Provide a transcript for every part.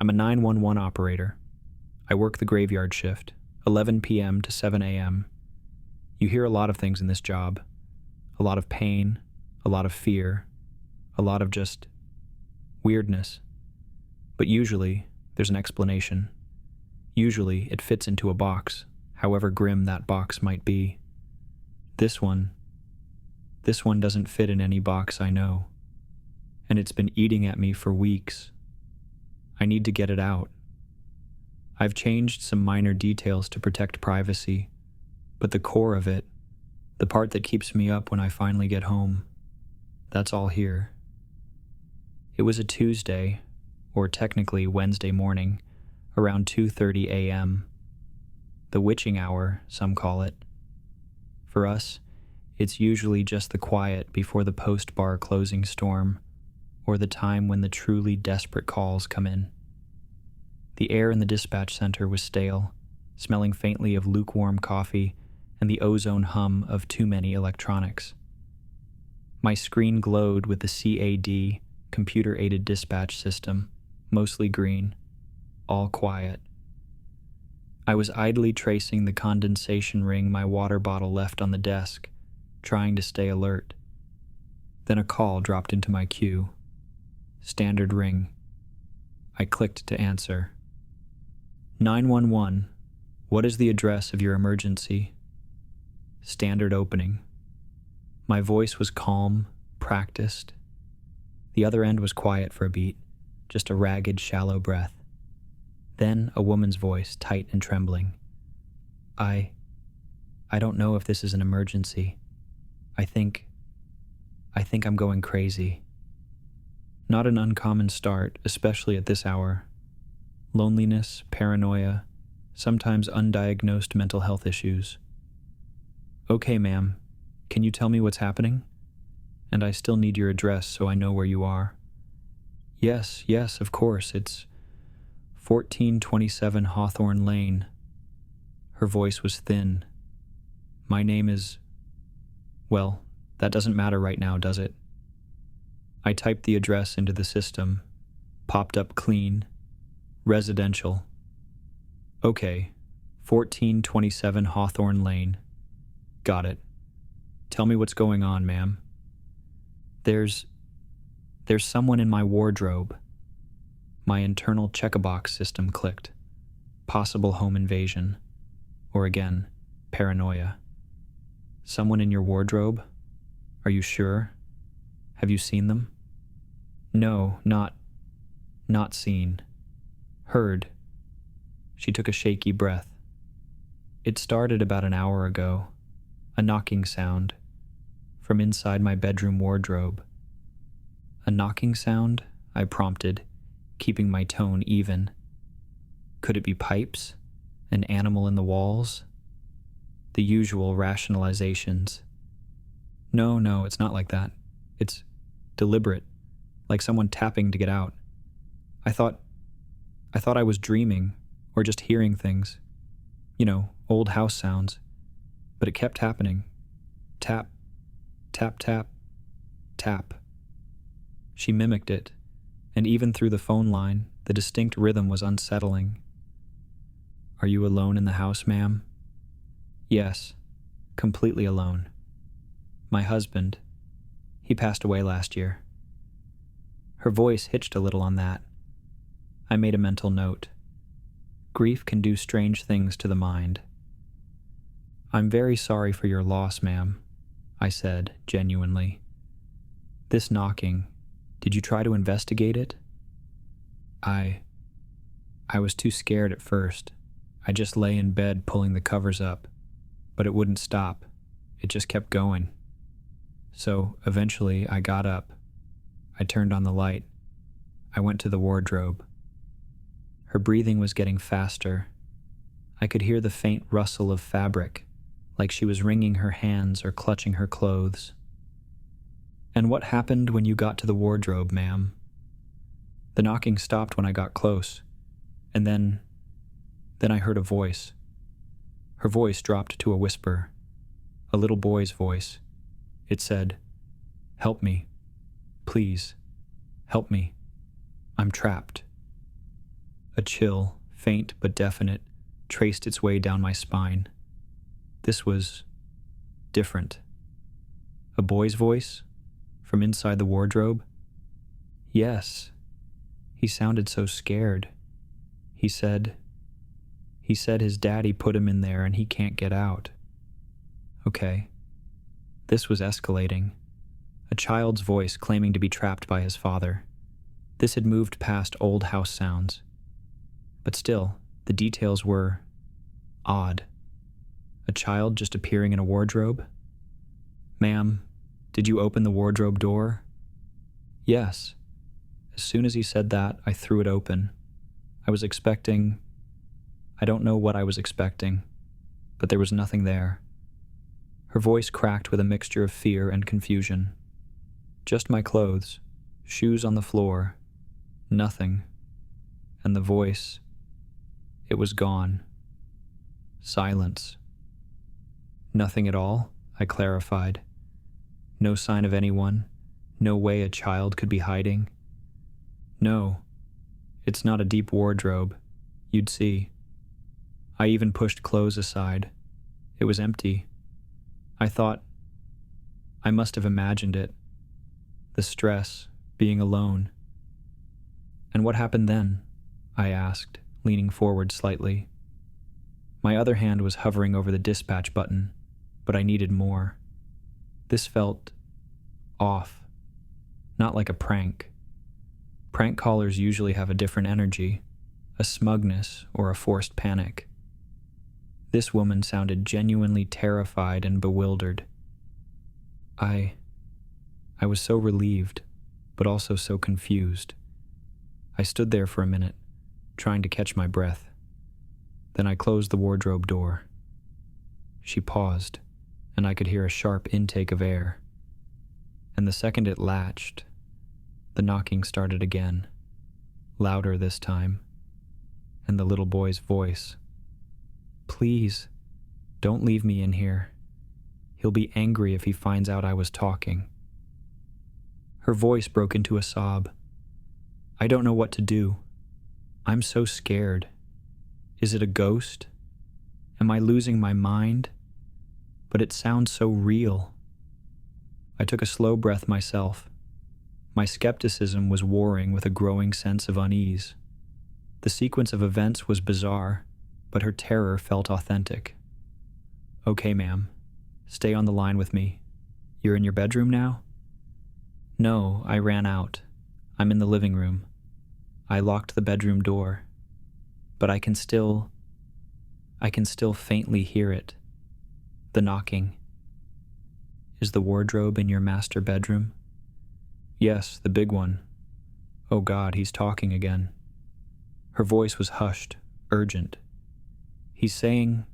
I'm a 911 operator. I work the graveyard shift, 11 p.m. to 7 a.m. You hear a lot of things in this job. A lot of pain, a lot of fear, a lot of just weirdness. But usually, there's an explanation. Usually, it fits into a box, however grim that box might be. This one doesn't fit in any box I know. And it's been eating at me for weeks. I need to get it out. I've changed some minor details to protect privacy, but the core of it, the part that keeps me up when I finally get home, that's all here. It was a Tuesday, or technically Wednesday morning, around 2:30 a.m. The witching hour, some call it. For us, it's usually just the quiet before the post-bar closing storm, or the time when the truly desperate calls come in. The air in the dispatch center was stale, smelling faintly of lukewarm coffee and the ozone hum of too many electronics. My screen glowed with the CAD, computer-aided dispatch system, mostly green, all quiet. I was idly tracing the condensation ring my water bottle left on the desk, trying to stay alert. Then a call dropped into my queue. Standard ring. I clicked to answer. 911, what is the address of your emergency? Standard opening. My voice was calm, practiced. The other end was quiet for a beat, just a ragged, shallow breath. Then a woman's voice, tight and trembling. I don't know if this is an emergency. I think I'm going crazy. Not an uncommon start, especially at this hour. Loneliness, paranoia, sometimes undiagnosed mental health issues. Okay, ma'am, can you tell me what's happening? And I still need your address so I know where you are. Yes, of course, it's 1427 Hawthorne Lane. Her voice was thin. My name is... Well, that doesn't matter right now, does it? I typed the address into the system. Popped up clean. Residential. Okay, 1427 Hawthorne Lane. Got it. Tell me what's going on, ma'am. There's someone in my wardrobe. My internal check-a-box system clicked. Possible home invasion. Or again, paranoia. Someone in your wardrobe? Are you sure? Have you seen them? No, not seen. Heard. She took a shaky breath. It started about an hour ago. A knocking sound. From inside my bedroom wardrobe. A knocking sound? I prompted, keeping my tone even. Could it be pipes? An animal in the walls? The usual rationalizations. No, it's not like that. It's deliberate, like someone tapping to get out. I thought I was dreaming, or just hearing things. You know, old house sounds. But it kept happening. Tap, tap, tap, tap. She mimicked it, and even through the phone line, the distinct rhythm was unsettling. Are you alone in the house, ma'am? Yes, completely alone. My husband, he passed away last year. Her voice hitched a little on that. I made a mental note. Grief can do strange things to the mind. I'm very sorry for your loss, ma'am, I said, genuinely. This knocking, did you try to investigate it? I was too scared at first. I just lay in bed pulling the covers up, but it wouldn't stop. It just kept going. So eventually I got up. I turned on the light. I went to the wardrobe. Her breathing was getting faster. I could hear the faint rustle of fabric, like she was wringing her hands or clutching her clothes. And what happened when you got to the wardrobe, ma'am? The knocking stopped when I got close, and then I heard a voice. Her voice dropped to a whisper, a little boy's voice. It said, "Help me. Please, help me. I'm trapped." A chill, faint but definite, traced its way down my spine. This was different. A boy's voice? From inside the wardrobe? Yes. He sounded so scared. He said his daddy put him in there and he can't get out. Okay. This was escalating. A child's voice claiming to be trapped by his father. This had moved past old house sounds. But still, the details were odd. A child just appearing in a wardrobe? Ma'am, did you open the wardrobe door? Yes. As soon as he said that, I threw it open. I don't know what I was expecting, but there was nothing there. Her voice cracked with a mixture of fear and confusion. Just my clothes, shoes on the floor, nothing. And the voice, it was gone. Silence. Nothing at all, I clarified. No sign of anyone, no way a child could be hiding. No, it's not a deep wardrobe, you'd see. I even pushed clothes aside. It was empty. I thought, I must have imagined it. The stress, being alone. And what happened then? I asked, leaning forward slightly. My other hand was hovering over the dispatch button, but I needed more. This felt off, not like a prank. Prank callers usually have a different energy, a smugness or a forced panic. This woman sounded genuinely terrified and bewildered. I was so relieved, but also so confused. I stood there for a minute, trying to catch my breath. Then I closed the wardrobe door. She paused, and I could hear a sharp intake of air. And the second it latched, the knocking started again, louder this time, and the little boy's voice. Please, don't leave me in here. He'll be angry if he finds out I was talking. Her voice broke into a sob. I don't know what to do. I'm so scared. Is it a ghost? Am I losing my mind? But it sounds so real. I took a slow breath myself. My skepticism was warring with a growing sense of unease. The sequence of events was bizarre, but her terror felt authentic. Okay, ma'am. Stay on the line with me. You're in your bedroom now? No, I ran out. I'm in the living room. I locked the bedroom door. But I can still faintly hear it. The knocking. Is the wardrobe in your master bedroom? Yes, the big one. Oh God, he's talking again. Her voice was hushed, urgent. He's saying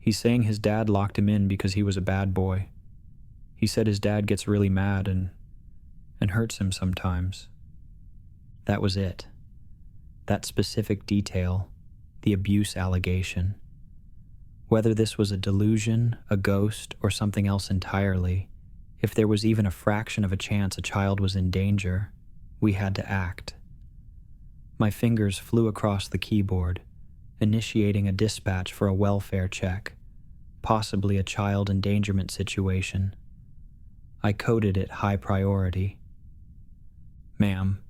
his dad locked him in because he was a bad boy. He said his dad gets really mad and hurts him sometimes. That was it. That specific detail, the abuse allegation. Whether this was a delusion, a ghost, or something else entirely, if there was even a fraction of a chance a child was in danger, we had to act. My fingers flew across the keyboard, initiating a dispatch for a welfare check, possibly a child endangerment situation. I coded it high priority. Ma'am,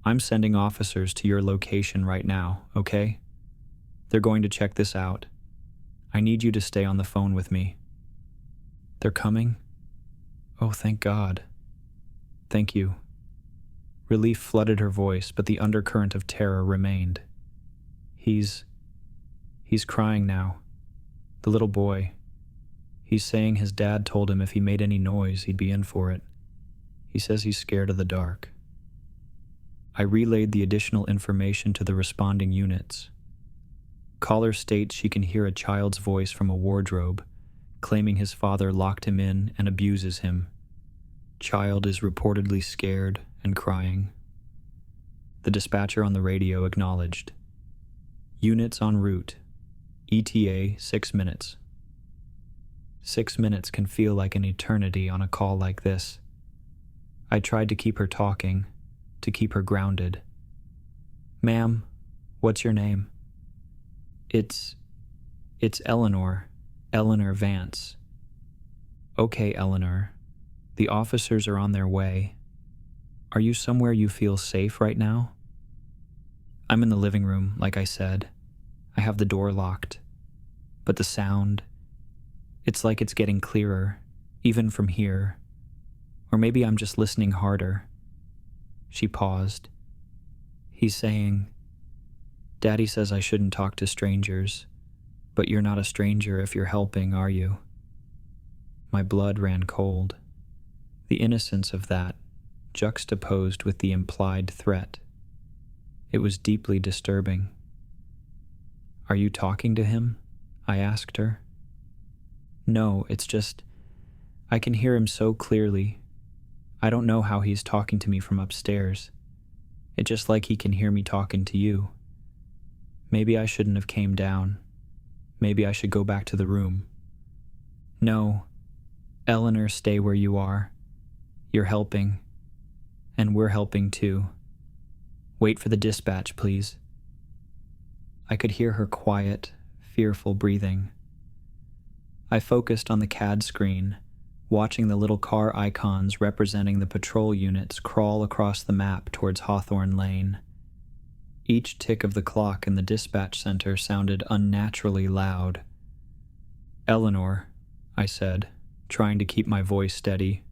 I'm sending officers to your location right now, okay? They're going to check this out. I need you to stay on the phone with me. They're coming? Oh, thank God. Thank you. Relief flooded her voice, but the undercurrent of terror remained. He's crying now. The little boy. He's saying his dad told him if he made any noise, he'd be in for it. He says he's scared of the dark. I relayed the additional information to the responding units. Caller states she can hear a child's voice from a wardrobe, claiming his father locked him in and abuses him. Child is reportedly scared and crying. The dispatcher on the radio acknowledged. Units en route. ETA 6 minutes. 6 minutes can feel like an eternity on a call like this. I tried to keep her talking, to keep her grounded. Ma'am, What's your name? It's Eleanor. Eleanor Vance. Okay, Eleanor. The officers are on their way. Are you somewhere you feel safe right now? I'm in the living room, like I said. I have the door locked. But the sound, it's like it's getting clearer, even from here. Or maybe I'm just listening harder. She paused. He's saying, Daddy says I shouldn't talk to strangers, but you're not a stranger if you're helping, are you? My blood ran cold. The innocence of that, juxtaposed with the implied threat. It was deeply disturbing. Are you talking to him? I asked her. No, it's just, I can hear him so clearly. I don't know how he's talking to me from upstairs. It's just like he can hear me talking to you. Maybe I shouldn't have came down. Maybe I should go back to the room. No, Eleanor, stay where you are. You're helping. And we're helping too. Wait for the dispatch, please. I could hear her quiet, fearful breathing. I focused on the CAD screen, watching the little car icons representing the patrol units crawl across the map towards Hawthorne Lane. Each tick of the clock in the dispatch center sounded unnaturally loud. Eleanor, I said, trying to keep my voice steady.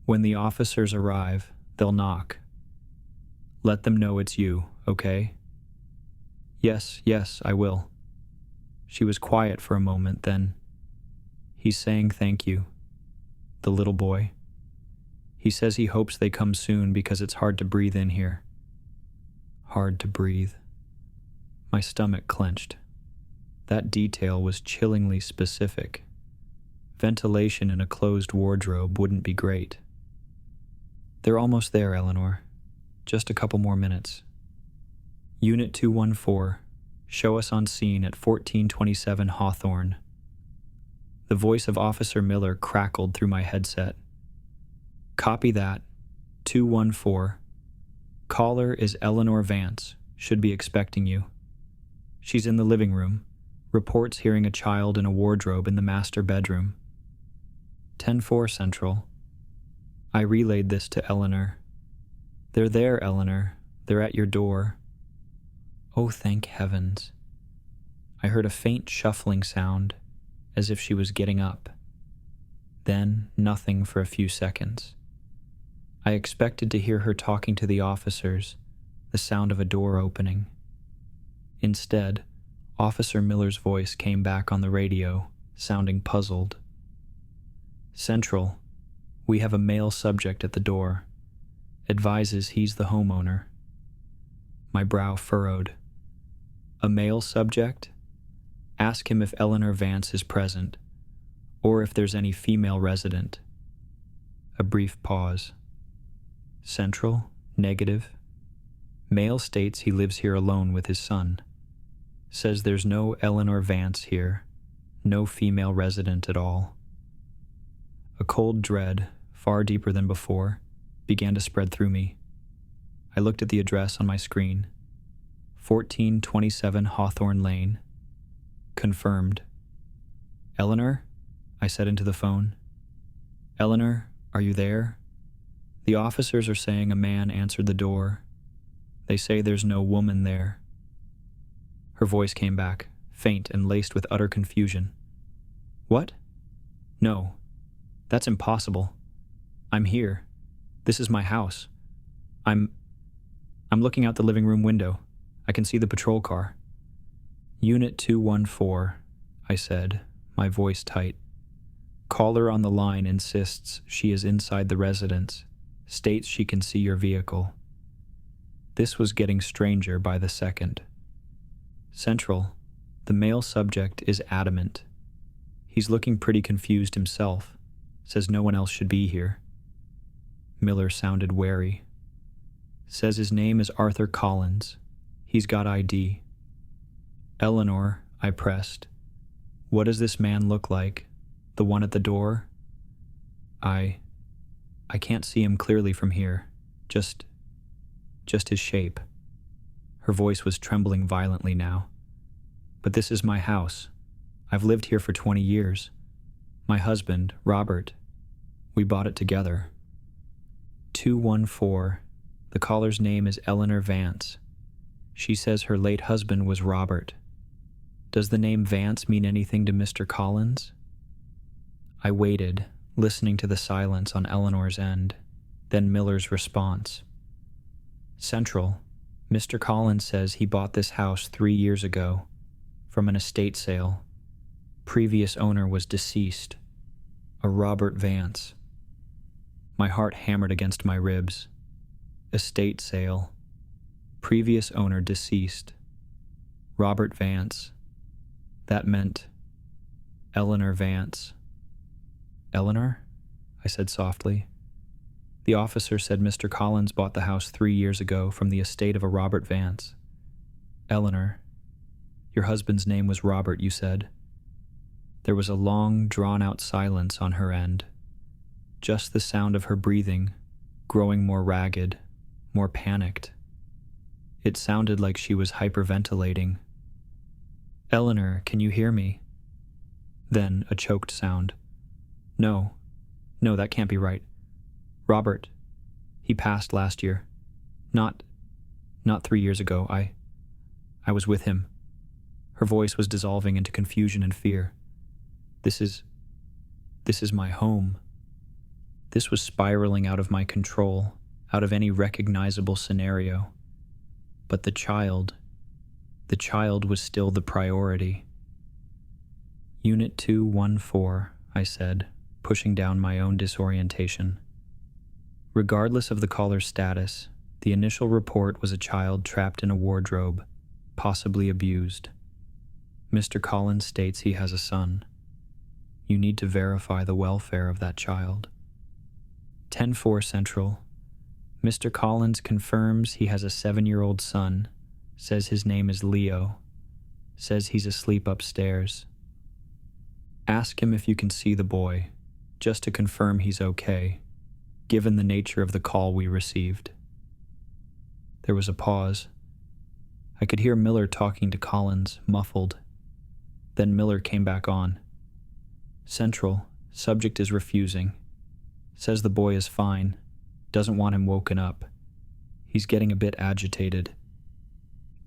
When the officers arrive, they'll knock. Let them know it's you, okay? Yes, I will. She was quiet for a moment, then, he's saying thank you. The little boy. He says he hopes they come soon because it's hard to breathe in here. Hard to breathe. My stomach clenched. That detail was chillingly specific. Ventilation in a closed wardrobe wouldn't be great. They're almost there, Eleanor. Just a couple more minutes. Unit 214, show us on scene at 1427 Hawthorne. The voice of Officer Miller crackled through my headset. Copy that. 214. Caller is Eleanor Vance. Should be expecting you. She's in the living room. Reports hearing a child in a wardrobe in the master bedroom. 10-4 Central. I relayed this to Eleanor. They're there, Eleanor. They're at your door. Oh, thank heavens. I heard a faint shuffling sound, as if she was getting up. Then nothing for a few seconds. I expected to hear her talking to the officers, the sound of a door opening. Instead, Officer Miller's voice came back on the radio, sounding puzzled. Central, we have a male subject at the door. Advises he's the homeowner. My brow furrowed. A male subject? Ask him if Eleanor Vance is present, or if there's any female resident. A brief pause. Central, negative. Male states he lives here alone with his son. Says there's no Eleanor Vance here, no female resident at all. A cold dread, far deeper than before, began to spread through me. I looked at the address on my screen. 1427 Hawthorne Lane. Confirmed. Eleanor? I said into the phone. Eleanor, are you there? The officers are saying a man answered the door. They say there's no woman there. Her voice came back, faint and laced with utter confusion. What? No. That's impossible. I'm here. This is my house. I'm looking out the living room window. I can see the patrol car. Unit 214, I said, my voice tight. Caller on the line insists she is inside the residence, states she can see your vehicle. This was getting stranger by the second. Central, the male subject is adamant. He's looking pretty confused himself, says no one else should be here. Miller sounded wary. Says his name is Arthur Collins. He's got ID. Eleanor, I pressed. What does this man look like? The one at the door? I can't see him clearly from here. Just his shape. Her voice was trembling violently now. But this is my house. I've lived here for 20 years. My husband, Robert, we bought it together. 214. The caller's name is Eleanor Vance. She says her late husband was Robert. Does the name Vance mean anything to Mr. Collins? I waited, listening to the silence on Eleanor's end, then Miller's response. Central, Mr. Collins says he bought this house 3 years ago, from an estate sale. Previous owner was deceased, a Robert Vance. My heart hammered against my ribs. Estate sale. Previous owner deceased. Robert Vance. That meant Eleanor Vance. Eleanor? I said softly. The officer said Mr. Collins bought the house 3 years ago from the estate of a Robert Vance. Eleanor, your husband's name was Robert, you said. There was a long, drawn-out silence on her end. Just the sound of her breathing, growing more ragged, more panicked. It sounded like she was hyperventilating. Eleanor, can you hear me? Then a choked sound. No, that can't be right. Robert, he passed last year. Not 3 years ago. I was with him. Her voice was dissolving into confusion and fear. This is my home. This was spiraling out of my control, out of any recognizable scenario. But the child was still the priority. Unit 214, I said, pushing down my own disorientation. Regardless of the caller's status, the initial report was a child trapped in a wardrobe, possibly abused. Mr. Collins states he has a son. You need to verify the welfare of that child. 10-4 Central. Mr. Collins confirms he has a 7-year-old son, says his name is Leo, says he's asleep upstairs. Ask him if you can see the boy, just to confirm he's okay, given the nature of the call we received. There was a pause. I could hear Miller talking to Collins, muffled. Then Miller came back on. Central, subject is refusing. Says the boy is fine, doesn't want him woken up. He's getting a bit agitated.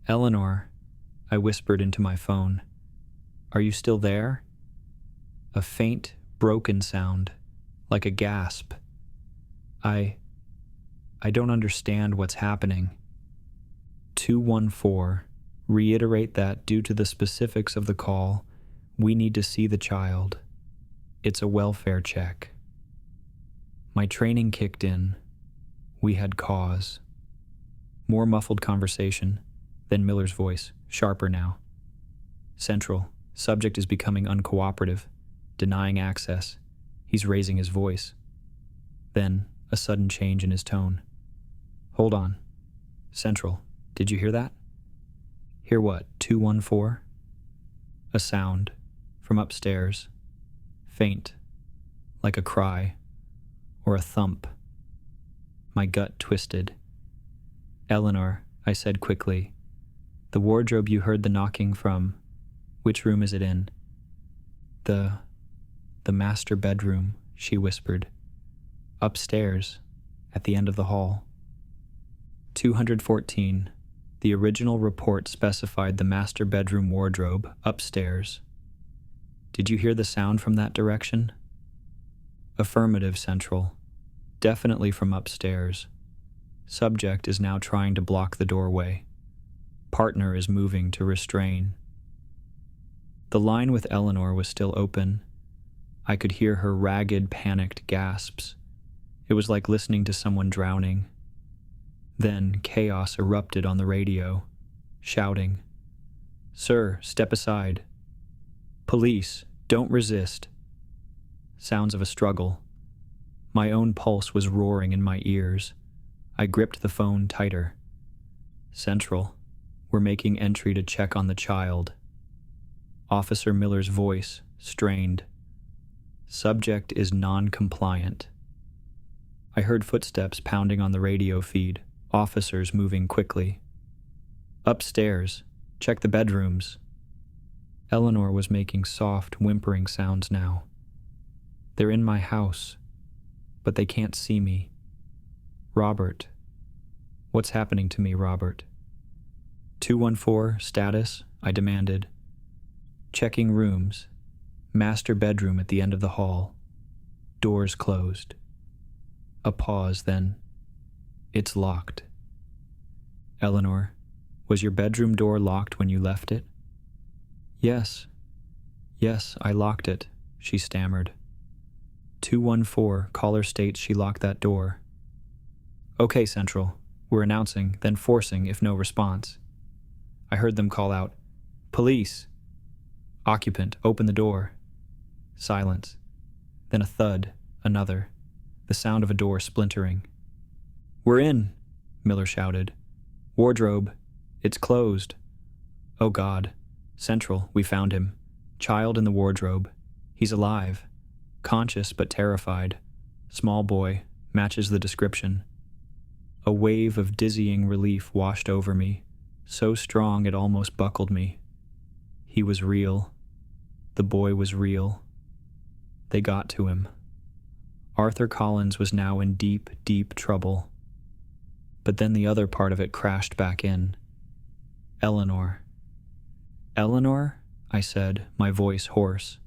Eleanor, I whispered into my phone. Are you still there? A faint, broken sound, like a gasp. I don't understand what's happening. 214, reiterate that due to the specifics of the call, we need to see the child. It's a welfare check. My training kicked in. We had cause. More muffled conversation, then Miller's voice, sharper now. Central, subject is becoming uncooperative, denying access. He's raising his voice. Then, a sudden change in his tone. Hold on. Central, did you hear that? Hear what, 214? A sound, from upstairs. Faint, like a cry, or a thump. My gut twisted. Eleanor, I said quickly, the wardrobe you heard the knocking from, which room is it in? The master bedroom, she whispered. Upstairs, at the end of the hall. 214. The original report specified the master bedroom wardrobe upstairs. Did you hear the sound from that direction? Affirmative, Central. Definitely from upstairs. Subject is now trying to block the doorway. Partner is moving to restrain. The line with Eleanor was still open. I could hear her ragged, panicked gasps. It was like listening to someone drowning. Then chaos erupted on the radio, shouting, "Sir, step aside. Police, don't resist." Sounds of a struggle. My own pulse was roaring in my ears. I gripped the phone tighter. Central, we're making entry to check on the child. Officer Miller's voice, strained. Subject is non-compliant. I heard footsteps pounding on the radio feed, officers moving quickly. Upstairs. Check the bedrooms. Eleanor was making soft, whimpering sounds now. They're in my house, but they can't see me. Robert. What's happening to me, Robert? 214, status, I demanded. Checking rooms. Master bedroom at the end of the hall. Doors closed. A pause, then. It's locked. Eleanor, was your bedroom door locked when you left it? Yes, I locked it, she stammered. 214, caller states she locked that door. Okay, Central, we're announcing, then forcing if no response. I heard them call out, Police! Occupant, open the door. Silence. Then a thud, another, the sound of a door splintering. We're in, Miller shouted. Wardrobe, it's closed. Oh God. Central, we found him. Child in the wardrobe. He's alive. Conscious but terrified. Small boy, matches the description. A wave of dizzying relief washed over me, so strong it almost buckled me. He was real. The boy was real. They got to him. Arthur Collins was now in deep, deep trouble. But then the other part of it crashed back in. Eleanor. Eleanor? I said, my voice hoarse.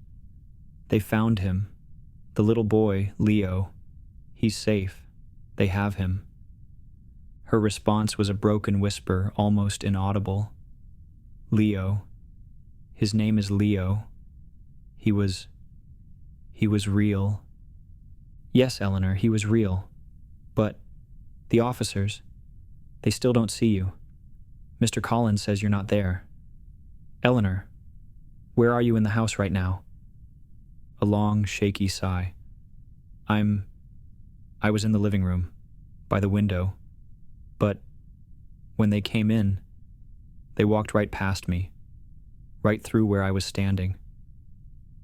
They found him. The little boy, Leo. He's safe. They have him. Her response was a broken whisper, almost inaudible. Leo. His name is Leo. He was real. Yes, Eleanor, he was real. But the officers, they still don't see you. Mr. Collins says you're not there. Eleanor, where are you in the house right now? A long, shaky sigh. I was in the living room, by the window. But when they came in, they walked right past me, right through where I was standing.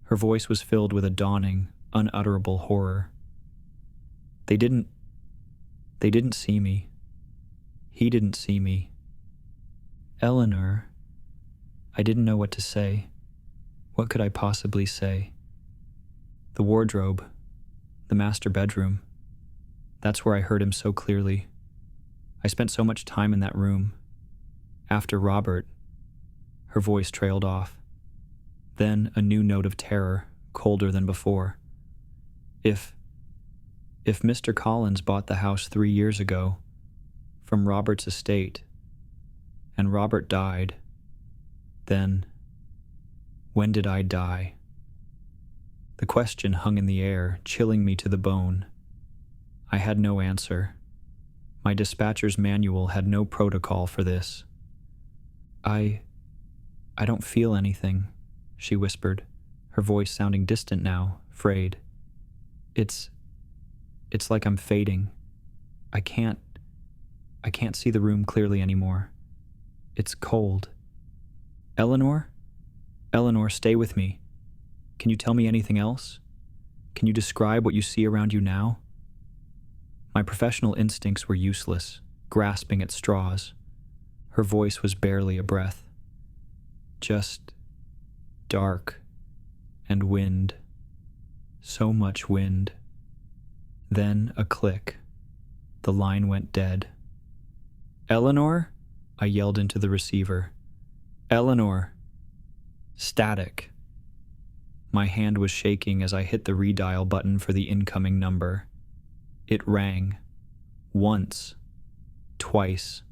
Her voice was filled with a dawning, unutterable horror. They didn't see me. He didn't see me. Eleanor, I didn't know what to say. What could I possibly say? The wardrobe, the master bedroom, that's where I heard him so clearly. I spent so much time in that room. After Robert, her voice trailed off. Then a new note of terror, colder than before. If Mr. Collins bought the house 3 years ago, from Robert's estate, and Robert died, then when did I die? The question hung in the air, chilling me to the bone. I had no answer. My dispatcher's manual had no protocol for this. I don't feel anything, she whispered, her voice sounding distant now, frayed. It's like I'm fading. I can't see the room clearly anymore. It's cold. Eleanor? Eleanor, stay with me. Can you tell me anything else? Can you describe what you see around you now? My professional instincts were useless, grasping at straws. Her voice was barely a breath. Just dark and wind. So much wind. Then a click. The line went dead. Eleanor? I yelled into the receiver. Eleanor. Static. My hand was shaking as I hit the redial button for the incoming number. It rang. Once. Twice.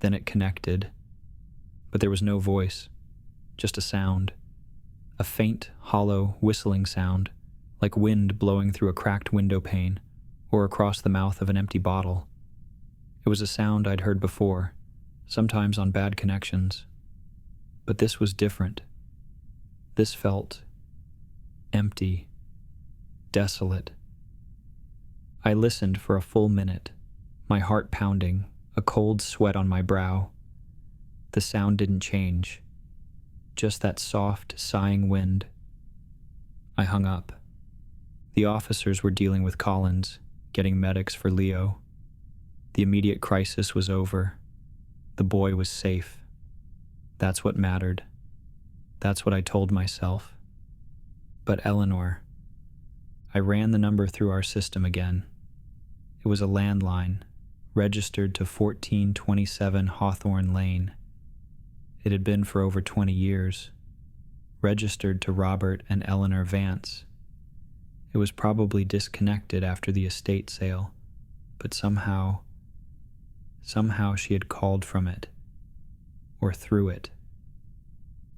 Then it connected. But there was no voice. Just a sound. A faint, hollow, whistling sound, like wind blowing through a cracked window pane or across the mouth of an empty bottle. It was a sound I'd heard before, sometimes on bad connections. But this was different. This felt empty, desolate. I listened for a full minute, my heart pounding, a cold sweat on my brow. The sound didn't change, just that soft, sighing wind. I hung up. The officers were dealing with Collins, getting medics for Leo. The immediate crisis was over. The boy was safe. That's what mattered. That's what I told myself. But Eleanor, I ran the number through our system again. It was a landline, registered to 1427 Hawthorne Lane. It had been for over 20 years, registered to Robert and Eleanor Vance. It was probably disconnected after the estate sale, but somehow she had called from it, or through it.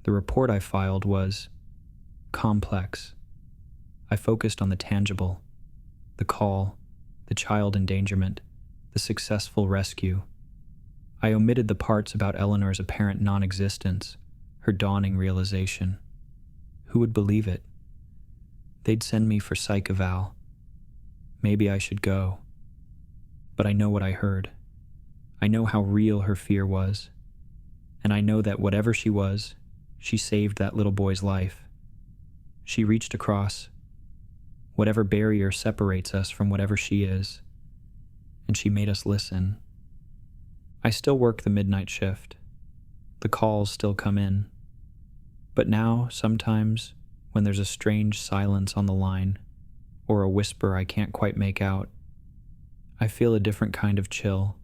The report I filed was complex. I focused on the tangible, the call, the child endangerment, the successful rescue. I omitted the parts about Eleanor's apparent non-existence, her dawning realization. Who would believe it? They'd send me for psych eval. Maybe I should go. But I know what I heard. I know how real her fear was. And I know that whatever she was, she saved that little boy's life. She reached across whatever barrier separates us from whatever she is, and she made us listen. I still work the midnight shift. The calls still come in. But now, sometimes, when there's a strange silence on the line, or a whisper I can't quite make out, I feel a different kind of chill.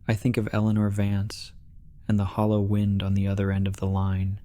I think of Eleanor Vance and the hollow wind on the other end of the line.